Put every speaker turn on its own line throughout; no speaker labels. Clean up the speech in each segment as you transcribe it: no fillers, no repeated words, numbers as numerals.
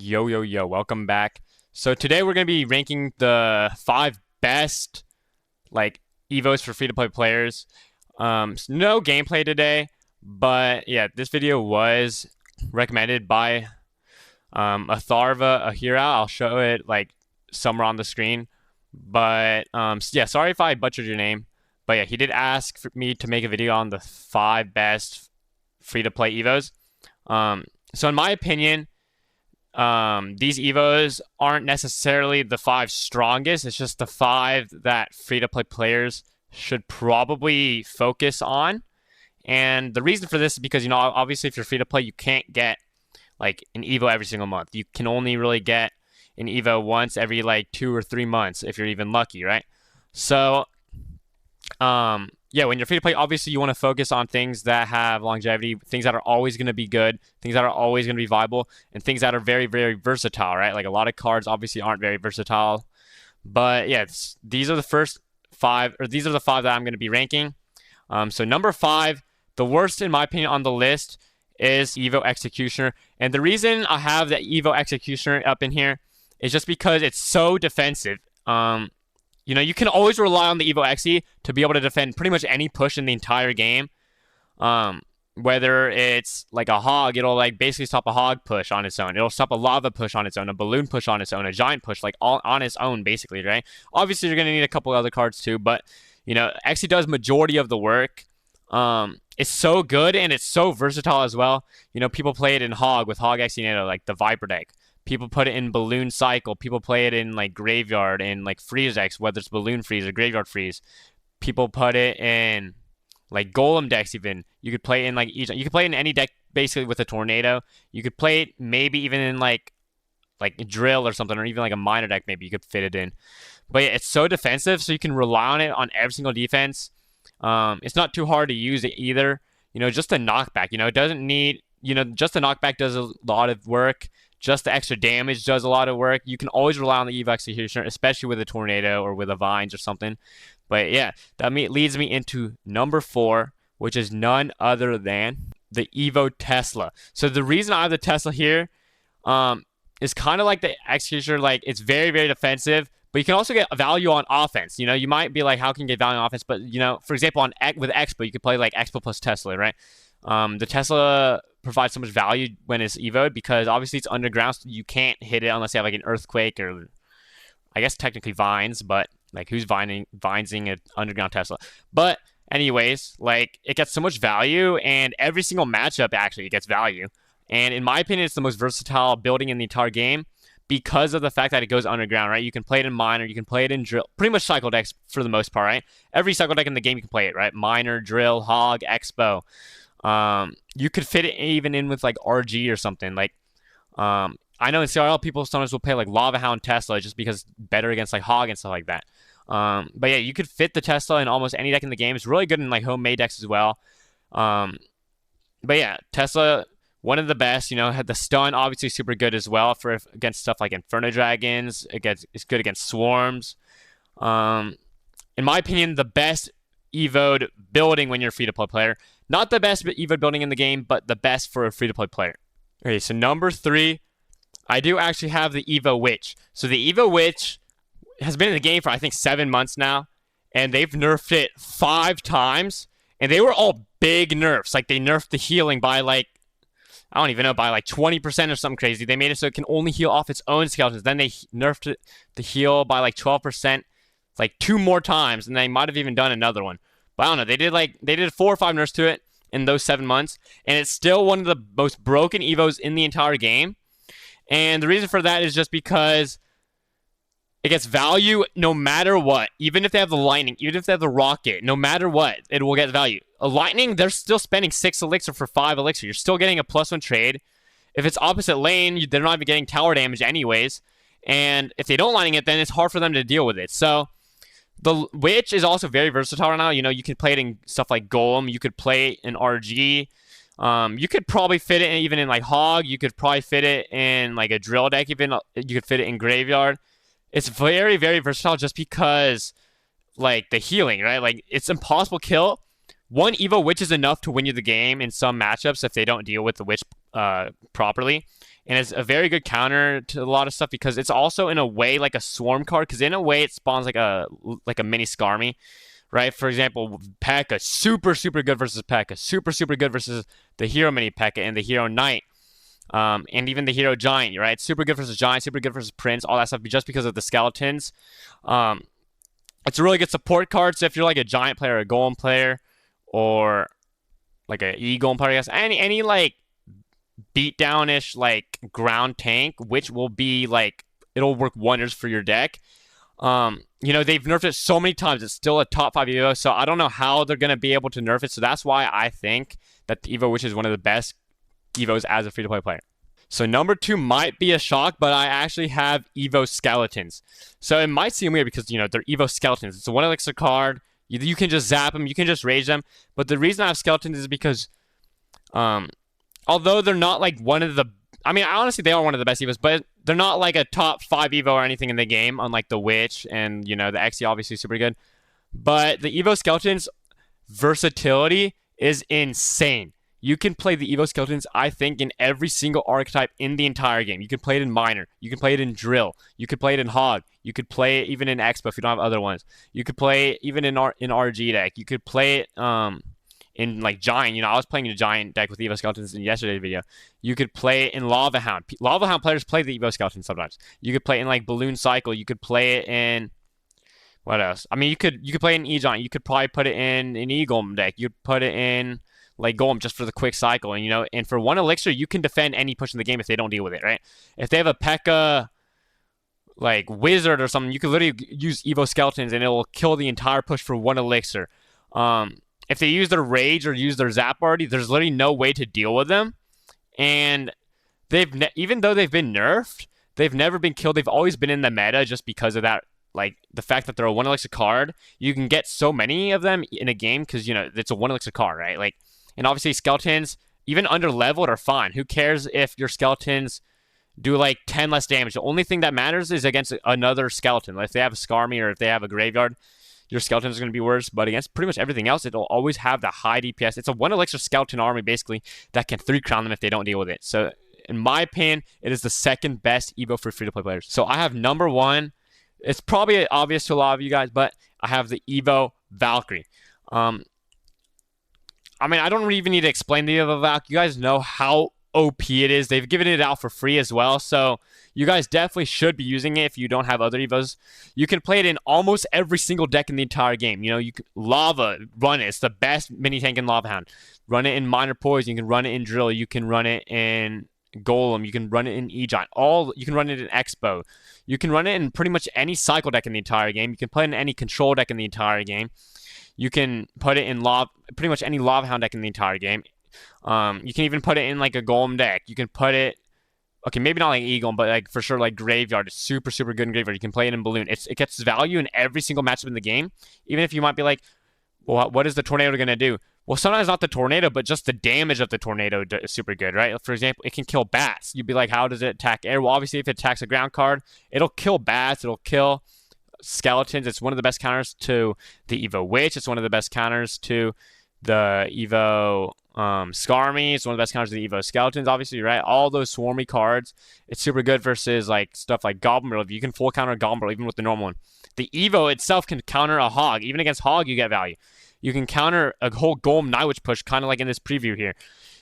Yo, welcome back. So today we're going to be ranking the 5 best like evos for free-to-play players. No gameplay today, but yeah, this video was recommended by Atharva Ahira. I'll show it like somewhere on the screen. But yeah, sorry if I butchered your name. But yeah, he did ask for me to make a video on the 5 best free-to-play evos. So in my opinion, these evos aren't necessarily the 5 strongest. It's just the 5 that free-to-play players should probably focus on. And the reason for this is because, obviously if you're free-to-play, you can't get like an evo every single month. You can only really get an evo once every like 2 or 3 months if you're even lucky, right? So, yeah, when you're free to play, obviously you want to focus on things that have longevity, things that are always going to be good, things that are always going to be viable, and things that are very, very versatile, right? Like a lot of cards obviously aren't very versatile. But yeah, these are the first 5, or these are the 5 that I'm going to be ranking. So number 5, the worst in my opinion on the list is Evo Executioner. And the reason I have the Evo Executioner up in here is just because it's so defensive. You can always rely on the Evo Xe to be able to defend pretty much any push in the entire game. Whether it's like a hog, it'll like basically stop a hog push on its own. It'll stop a lava push on its own, a balloon push on its own, a giant push, like all on its own, basically, right? Obviously, you're gonna need a couple other cards too, but Xe does majority of the work. It's so good and it's so versatile as well. People play it in hog with hog Xe, like the Viper deck. People put it in Balloon Cycle. People play it in like Graveyard and like Freeze decks, whether it's Balloon Freeze or Graveyard Freeze. People put it in like Golem decks even. You could play it in like each. You could play it in any deck basically with a Tornado. You could play it maybe even in like Drill or something, or even like a Miner deck maybe you could fit it in. But yeah, it's so defensive, so you can rely on it on every single defense. It's not too hard to use it either. Just a knockback. It doesn't need. Just the knockback does a lot of work. Just the extra damage does a lot of work. You can always rely on the Evo Executioner, especially with a Tornado or with a Vines or something. But yeah, that leads me into number 4, which is none other than the Evo Tesla. So the reason I have the Tesla here is kind of like the Executioner. Like, it's very, very defensive, but you can also get value on offense. You might be like, how can you get value on offense? But, for example, with Expo, you could play like Expo plus Tesla, right? The Tesla provides so much value when it's evoed because obviously it's underground, so you can't hit it unless you have like an earthquake or I guess technically vines, but like who's vinesing an underground Tesla? But anyways, like it gets so much value, and every single matchup actually it gets value. And in my opinion, it's the most versatile building in the entire game because of the fact that it goes underground, right? You can play it in Miner, you can play it in Drill, pretty much cycle decks for the most part, right? Every cycle deck in the game you can play it, right? Miner, Drill, Hog, Expo. You could fit it even in with like RG or something. Like, I know in CRL people sometimes will play like Lava Hound Tesla just because better against like Hog and stuff like that. But yeah, you could fit the Tesla in almost any deck in the game. It's really good in like homemade decks as well. But yeah, Tesla, one of the best. Had the stun, obviously super good as well for against stuff like Inferno Dragons. It's good against Swarms. In my opinion, the best evoed building when you're a free-to-play player. Not the best evoed building in the game, but the best for a free-to-play player. Okay, so number 3, I do actually have the Evo Witch. So the Evo Witch has been in the game for I think 7 months now, and they've nerfed it 5 times, and they were all big nerfs. Like they nerfed the healing by like, I don't even know, by like 20% or something crazy. They made it so it can only heal off its own skeletons. Then they nerfed it to heal by like 12%, like 2 more times, and they might have even done another one. But I don't know. They did 4 or 5 nerfs to it in those 7 months, and it's still one of the most broken evos in the entire game. And the reason for that is just because it gets value no matter what. Even if they have the lightning, even if they have the rocket, no matter what, it will get value. A lightning, they're still spending 6 elixir for 5 elixir. You're still getting a +1 trade. If it's opposite lane, they're not even getting tower damage anyways. And if they don't lightning it, then it's hard for them to deal with it. So the Witch is also very versatile right now. You can play it in stuff like Golem. You could play it in RG. You could probably fit it even in like Hog. You could probably fit it in like a Drill deck. Even you could fit it in Graveyard. It's very, very versatile just because like the healing, right? Like it's impossible kill. One Evo Witch is enough to win you the game in some matchups if they don't deal with the Witch properly. and it's a very good counter to a lot of stuff because it's also in a way like a swarm card. Because in a way, it spawns like a mini Skarmy, right? For example, P.E.K.K.A. super good versus P.E.K.K.A. Super good versus the hero mini P.E.K.K.A. and the hero knight. And even the hero giant, right? Super good versus giant, super good versus prince, all that stuff, just because of the skeletons. It's a really good support card. So if you're like a giant player, a golem player, or like a e-golem player, I guess any like beatdown-ish like ground tank, which will be like it'll work wonders for your deck. They've nerfed it so many times. It's still a top 5 Evo, so I don't know how they're gonna be able to nerf it. So that's why I think that the Evo Witch is one of the best Evos as a free-to-play player. So number 2 might be a shock, but I actually have Evo Skeletons. So it might seem weird because, they're Evo Skeletons. It's a 1 elixir card. You can just zap them. You can just rage them. But the reason I have Skeletons is because, although they're not like one of the... I mean, honestly, they are one of the best Evos, but they're not like a top 5 Evo or anything in the game, unlike the Witch and, the XE obviously super good. But the Evo Skeletons versatility is insane. You can play the Evo Skeletons, I think, in every single archetype in the entire game. You can play it in Miner. You can play it in Drill. You could play it in Hog. You could play it even in Expo if you don't have other ones. You could play it even in RG deck. You could play it in like Giant. I was playing a Giant deck with Evo Skeletons in yesterday's video. You could play it in Lava Hound. Lava Hound players play the Evo Skeletons sometimes. You could play it in like Balloon Cycle. You could play it in... What else? I mean, you could play it in E-Giant. You could probably put it in an E-Golem deck. You'd put it in... like Golem just for the quick cycle, and for 1 elixir you can defend any push in the game if they don't deal with it, right? If they have a P.E.K.K.A. like wizard or something, you can literally use Evo Skeletons and it will kill the entire push for 1 elixir. If they use their rage or use their zap already, there's literally no way to deal with them, and even though they've been nerfed, they've never been killed. They've always been in the meta just because of that. Like the fact that they're a 1 elixir card, you can get so many of them in a game because it's a 1 elixir card, right? Like. And obviously, skeletons, even under leveled, are fine. Who cares if your skeletons do like 10 less damage? The only thing that matters is against another skeleton. Like if they have a Skarmy or if they have a graveyard, your skeletons are going to be worse. But against pretty much everything else, it'll always have the high DPS. It's a 1 elixir skeleton army, basically, that can 3-crown them if they don't deal with it. So, in my opinion, it is the second best Evo for free-to-play players. So, I have number 1. It's probably obvious to a lot of you guys, but I have the Evo Valkyrie. I mean, I don't even need to explain the Evo Valk. You guys know how OP it is. They've given it out for free as well, so you guys definitely should be using it if you don't have other Evos. You can play it in almost every single deck in the entire game. You can Lava, run it. It's the best mini tank in Lava Hound. Run it in Minor Poison. You can run it in Drill. You can run it in Golem. You can run it in E-Giant. You can run it in Expo. You can run it in pretty much any cycle deck in the entire game. You can play it in any control deck in the entire game. You can put it in pretty much any Lava Hound deck in the entire game. You can even put it in like a Golem deck. You can put it, okay, maybe not like E-Golem, but like for sure like Graveyard. It's super good in Graveyard. You can play it in Balloon. It gets value in every single matchup in the game. Even if you might be like, well, what is the Tornado going to do? Well, sometimes not the Tornado, but just the damage of the Tornado is super good, right? For example, it can kill bats. You'd be like, how does it attack air? Well, obviously, if it attacks a ground card, it'll kill bats. It'll kill skeletons. It's one of the best counters to the Evo Witch. It's one of the best counters to the Evo Skarmy. It's one of the best counters to the Evo Skeletons, obviously, right? All those swarmy cards. It's super good versus like stuff like Goblin Barrel. You can full counter Goblin Barrel even with the normal one. The Evo itself can counter a Hog. Even against Hog, you get value. You can counter a whole Golem Night Witch push, kind of like in this preview here.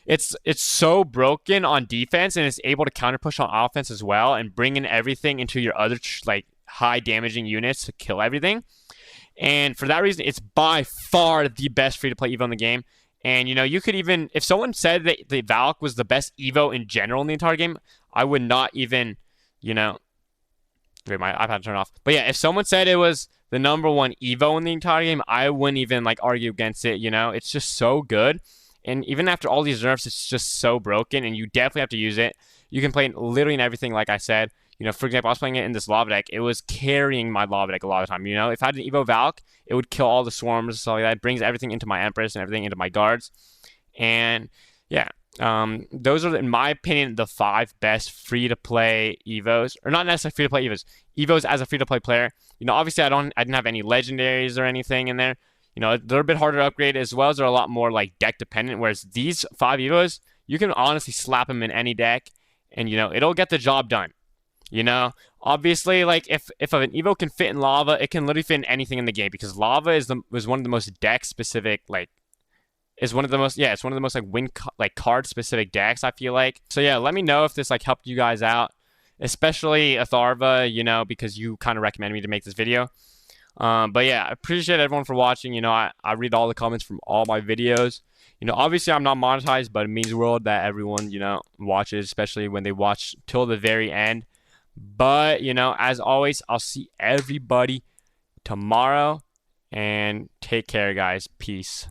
It's so broken on defense, and it's able to counter push on offense as well, and bring in everything into your other like high damaging units to kill everything. And for that reason, it's by far the best free-to-play Evo in the game. And, you could even... If someone said that the Valk was the best Evo in general in the entire game, I would not even, Wait, my iPad turned off. But yeah, if someone said it was the number 1 Evo in the entire game, I wouldn't even, argue against it, It's just so good. And even after all these nerfs, it's just so broken, and you definitely have to use it. You can play it literally in everything, like I said. For example, I was playing it in this lava deck. It was carrying my lava deck a lot of the time. If I had an Evo Valk, it would kill all the swarms and stuff like that. It brings everything into my Empress and everything into my guards. And yeah, those are, in my opinion, the 5 best free-to-play Evos. Or not necessarily free-to-play Evos. Evos as a free-to-play player. Obviously, I didn't have any legendaries or anything in there. They're a bit harder to upgrade, as well as they're a lot more deck dependent. Whereas these 5 Evos, you can honestly slap them in any deck, and it'll get the job done. Obviously, like if an Evo can fit in lava, it can literally fit in anything in the game because lava is one of the most deck specific is one of the most it's one of the most card specific decks, I feel like. So yeah, let me know if this helped you guys out, especially Atharva, because you kind of recommended me to make this video. But yeah, I appreciate everyone for watching. I read all the comments from all my videos. Obviously I'm not monetized, but it means the world that everyone, watches, especially when they watch till the very end. But, as always, I'll see everybody tomorrow, and take care, guys. Peace.